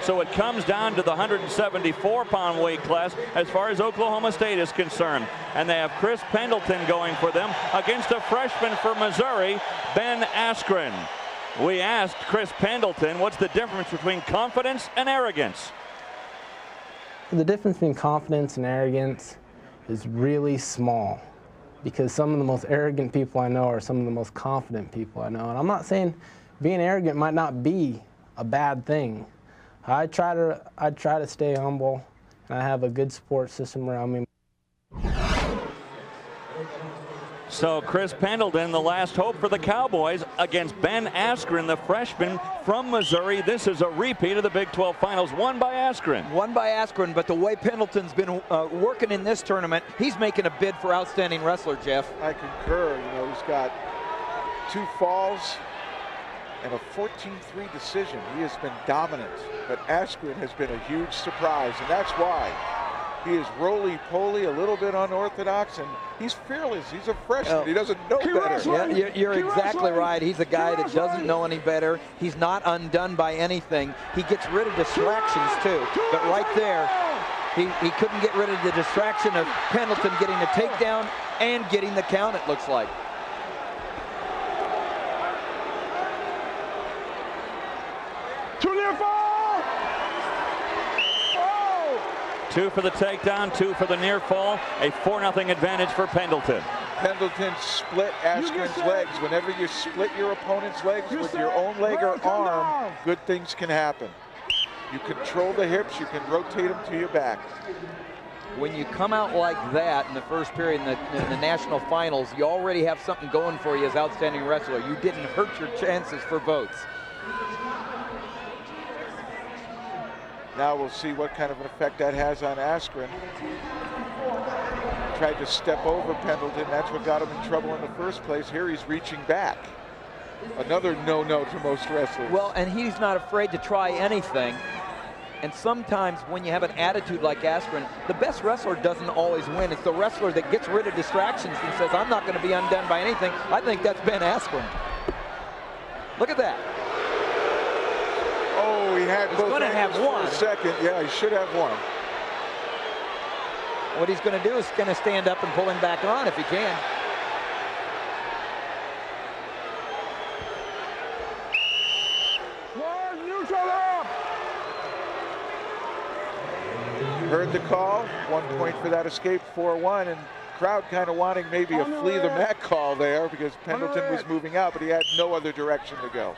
So it comes down to the 174-pound weight class as far as Oklahoma State is concerned. And they have Chris Pendleton going for them against a freshman for Missouri, Ben Askren. We asked Chris Pendleton, what's the difference between confidence and arrogance? The difference between confidence and arrogance is really small, because some of the most arrogant people I know are some of the most confident people I know. And I'm not saying being arrogant might not be a bad thing. I try to stay humble, and I have a good support system around me. So Chris Pendleton, the last hope for the Cowboys against Ben Askren, the freshman from Missouri. This is a repeat of the Big 12 Finals, won by Askren. Won by Askren, but the way Pendleton's been working in this tournament, he's making a bid for outstanding wrestler, Jeff. I concur. You know, he's got 2 falls and a 14-3 decision. He has been dominant, but Askren has been a huge surprise, and that's why. He is roly-poly, a little bit unorthodox, and he's fearless. He's a freshman. He doesn't know better. Yeah, you're exactly right. He's a guy that doesn't know any better. He's not undone by anything. He gets rid of distractions, too. But right there, he couldn't get rid of the distraction of Pendleton getting the takedown and getting the count, it looks like. Two for the takedown, 2 for the near fall. A 4-0 advantage for Pendleton. Pendleton split Askren's legs. Whenever you split your opponent's legs with your own leg or arm, good things can happen. You control the hips, you can rotate them to your back. When you come out like that in the first period in the national finals, you already have something going for you as outstanding wrestler. You didn't hurt your chances for votes. Now we'll see what kind of an effect that has on Askren. Tried to step over Pendleton. That's what got him in trouble in the first place. Here he's reaching back. Another no-no to most wrestlers. Well, and he's not afraid to try anything. And sometimes when you have an attitude like Askren, the best wrestler doesn't always win. It's the wrestler that gets rid of distractions and says, I'm not going to be undone by anything. I think that's Ben Askren. Look at that. Oh, he had both going to have one. For a second. Yeah, he should have one. What he's going to do is going to stand up and pull him back on if he can. Heard the call. 1 point for that escape, 4-1, and crowd kind of wanting maybe a flee the mat call there because Pendleton was moving out, but he had no other direction to go.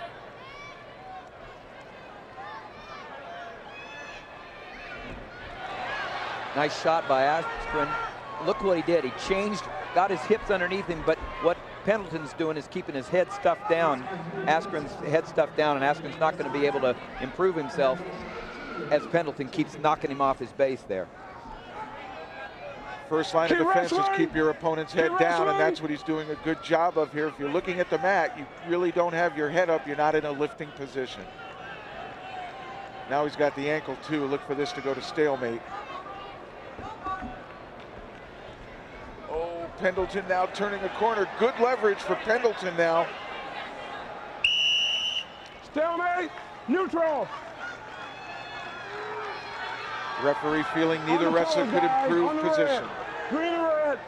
Nice shot by Askren. Look what he did. He changed, got his hips underneath him, but what Pendleton's doing is keeping his head stuffed down. Askren's head stuffed down, and Askren's not going to be able to improve himself as Pendleton keeps knocking him off his base there. First line of defense is keep your opponent's head down, and that's what he's doing a good job of here. If you're looking at the mat, you really don't have your head up. You're not in a lifting position. Now he's got the ankle too. Look for this to go to stalemate. Oh, Pendleton now turning a corner. Good leverage for Pendleton now. Stalemate, neutral. Referee feeling neither wrestler could improve position. Green and red.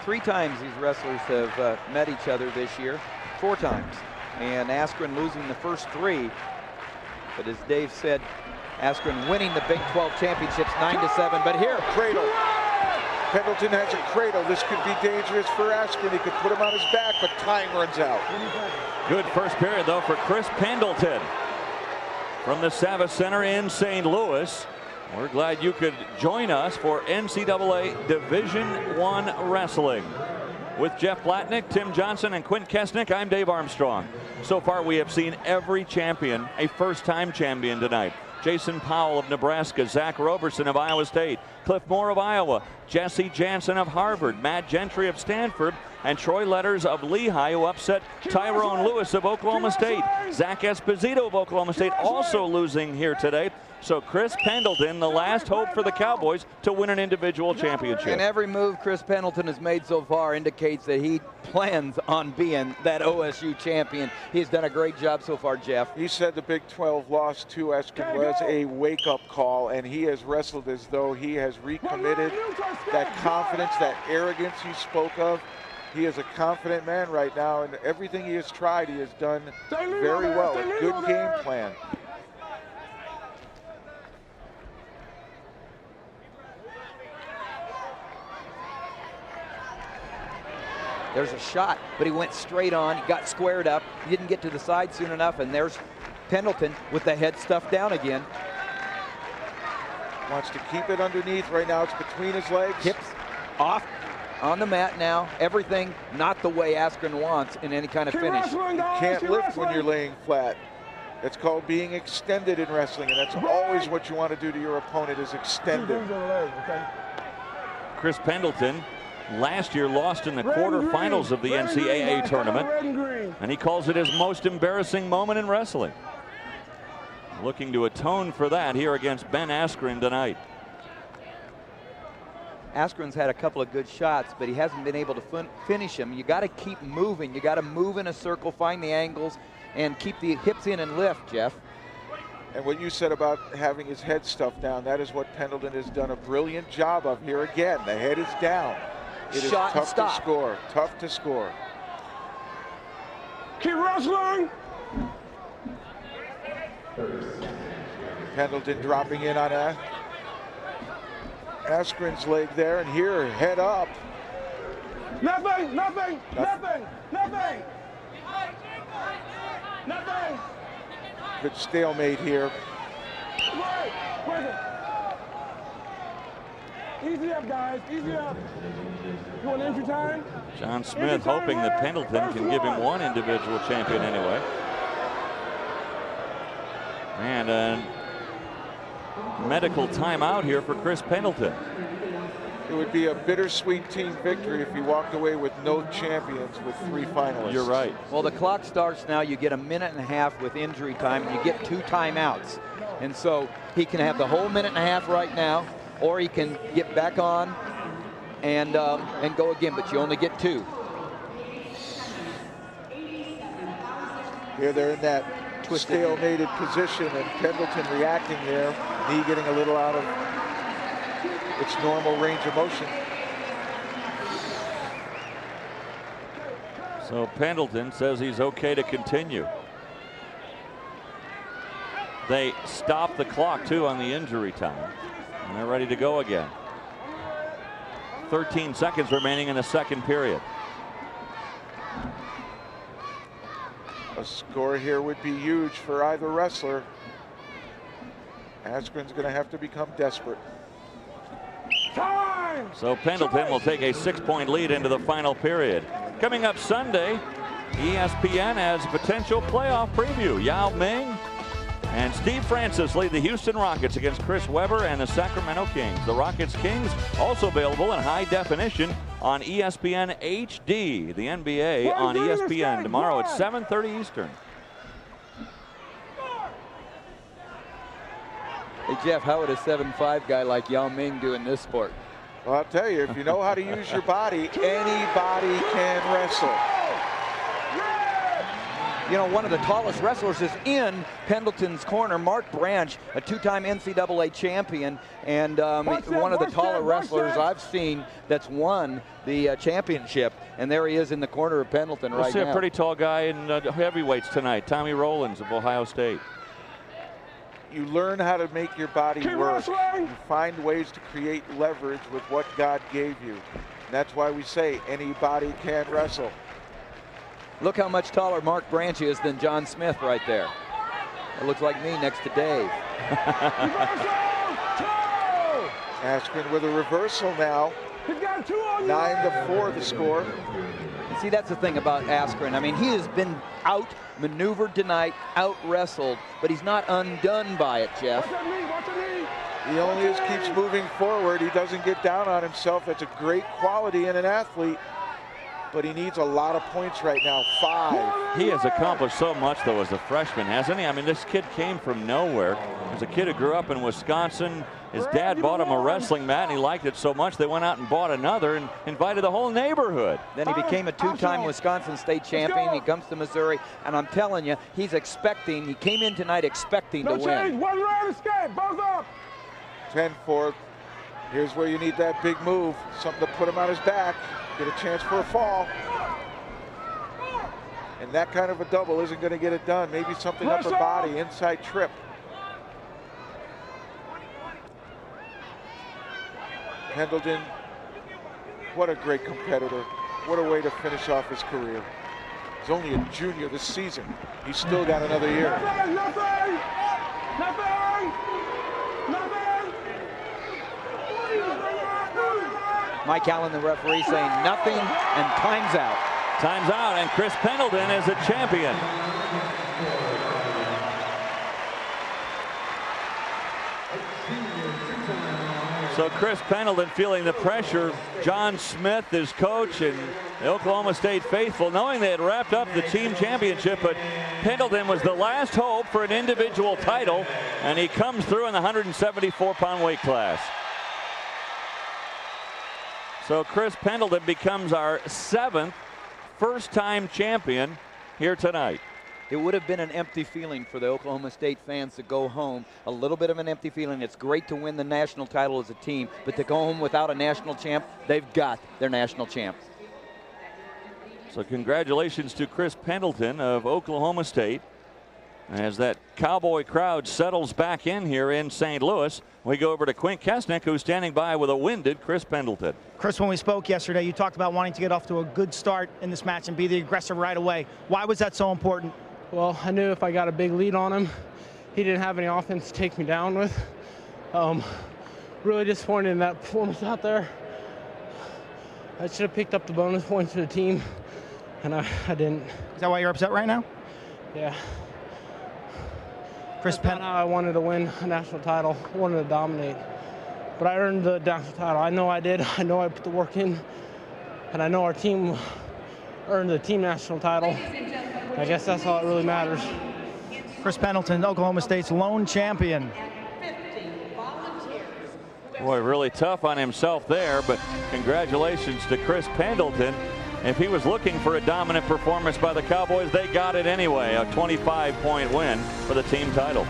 Three times these wrestlers have met each other this year. 4 times. And Askren losing the first 3. But as Dave said, Askren winning the Big 12 championships 9-7. But here, cradle. Pendleton has a cradle. This could be dangerous for Askren. He could put him on his back, but time runs out. Good first period, though, for Chris Pendleton from the Savas Center in St. Louis. We're glad you could join us for NCAA Division I Wrestling. With Jeff Blatnick, Tim Johnson, and Quint Kesnick, I'm Dave Armstrong. So far, we have seen every champion a first-time champion tonight. Jason Powell of Nebraska, Zach Roberson of Iowa State, Cliff Moore of Iowa, Jesse Jansen of Harvard, Matt Gentry of Stanford, and Troy Letters of Lehigh, who upset Tyrone Lewis of Oklahoma State. Zach Esposito of Oklahoma State also losing here today. So Chris Pendleton, the last hope for the Cowboys to win an individual championship. And every move Chris Pendleton has made so far indicates that he plans on being that OSU champion. He's done a great job so far, Jeff. He said the Big 12 loss to Askren was a wake-up call, and he has wrestled as though he has recommitted that confidence, that arrogance he spoke of. He is a confident man right now, and everything he has tried, he has done very well. A good game plan. There's a shot, but he went straight on. He got squared up. He didn't get to the side soon enough, and there's Pendleton with the head stuffed down again. Wants to keep it underneath. Right now it's between his legs. Hips off on the mat now. Everything not the way Askren wants in any kind of finish. You can't lift when you're laying flat. That's called being extended in wrestling, and that's always what you want to do to your opponent, is extend it. Chris Pendleton last year lost in the quarterfinals of the NCAA tournament, and he calls it his most embarrassing moment in wrestling. Looking to atone for that here against Ben Askren tonight. Askren's had a couple of good shots, but he hasn't been able to finish them. You got to keep moving. You got to move in a circle, find the angles, and keep the hips in and lift, Jeff. And what you said about having his head stuffed down, that is what Pendleton has done a brilliant job of here again. The head is down. It is Shot and tough to stop. score. Tough to score. Keep wrestling. Pendleton dropping in on Askren's leg there, and here, head up. Nothing, nothing, nothing, nothing. Nothing. Good stalemate here. Wait. Easy up, guys. Easy up. You want entry time? John Smith hoping that Pendleton can give him one individual champion anyway. And a medical timeout here for Chris Pendleton. It would be a bittersweet team victory if he walked away with no champions with 3 finalists. You're right. Well, the clock starts now. You get a minute and a half with injury time, and you get 2 timeouts. And so he can have the whole minute and a half right now, or he can get back on and go again, but you only get 2. Here they're in that stalemated position, and Pendleton reacting there, knee getting a little out of its normal range of motion. So Pendleton says he's okay to continue. They stop the clock too on the injury time, and they're ready to go again. 13 seconds remaining in the second period. A score here would be huge for either wrestler. Askren's going to have to become desperate. Time. So Pendleton will take a 6-point lead into the final period. Coming up Sunday, ESPN has a potential playoff preview. Yao Ming and Steve Francis lead the Houston Rockets against Chris Webber and the Sacramento Kings. The Rockets Kings also available in high definition on ESPN HD. The NBA on ESPN tomorrow at 7:30 Eastern. Hey, Jeff, how would a 7'5" guy like Yao Ming do in this sport? Well, I'll tell you, if you know how to use your body, anybody can wrestle. You know, one of the tallest wrestlers is in Pendleton's corner, Mark Branch, a 2-time NCAA champion, and one of the taller wrestlers I've seen that's won the championship. And there he is in the corner of Pendleton right now. We'll see a pretty tall guy in heavyweights tonight, Tommy Rollins of Ohio State. You learn how to make your body work. You find ways to create leverage with what God gave you. And that's why we say anybody can wrestle. Look how much taller Mark Branch is than John Smith right there. It looks like me next to Dave. Askren with a reversal now. He's got 2 on 9-4 the score. And see, that's the thing about Askren. I mean, he has been out-maneuvered tonight, out-wrestled, but he's not undone by it, Jeff. Watch that knee, watch the knee. He only just keeps moving forward. He doesn't get down on himself. That's a great quality in an athlete. but he needs a lot of points right now. 5. He has accomplished so much, though, as a freshman, hasn't he? I mean, this kid came from nowhere. As a kid who grew up in Wisconsin, his dad bought him a wrestling mat, and he liked it so much they went out and bought another and invited the whole neighborhood. Then he became a 2-time Wisconsin State champion. He comes to Missouri, and I'm telling you, he's expecting. He came in tonight expecting to win. 1 round escape, both up. 10-4. Here's where you need that big move, something to put him on his back, get a chance for a fall. And that kind of a double isn't going to get it done. Maybe something upper body, inside trip. Pendleton, what a great competitor. What a way to finish off his career. He's only a junior this season. He's still got another year. Nothing, nothing, nothing, nothing. Mike Allen, the referee, saying nothing and time's out. Time's out, and Chris Pendleton is a champion. So Chris Pendleton feeling the pressure. John Smith, his coach, and the Oklahoma State faithful, knowing they had wrapped up the team championship, but Pendleton was the last hope for an individual title, and he comes through in the 174-pound weight class. So Chris Pendleton becomes our 7th first-time champion here tonight. It would have been an empty feeling for the Oklahoma State fans to go home. A little bit of an empty feeling. It's great to win the national title as a team, but to go home without a national champ, they've got their national champ. So congratulations to Chris Pendleton of Oklahoma State. As that Cowboy crowd settles back in here in St. Louis, we go over to Quint Kesnick, who's standing by with a winded Chris Pendleton. Chris, when we spoke yesterday, you talked about wanting to get off to a good start in this match and be the aggressor right away. Why was that so important? Well, I knew if I got a big lead on him, he didn't have any offense to take me down with. Really disappointed in that performance out there. I should have picked up the bonus points for the team, and I didn't. Is that why you're upset right now? Yeah. Chris Pendleton. I wanted to win a national title. I wanted to dominate. But I earned the national title. I know I did. I know I put the work in. And I know our team earned the team national title. I guess that's all that really matters. Chris Pendleton, Oklahoma State's lone champion. Boy, really tough on himself there, but congratulations to Chris Pendleton. If he was looking for a dominant performance by the Cowboys, they got it anyway. A 25-point win for the team title.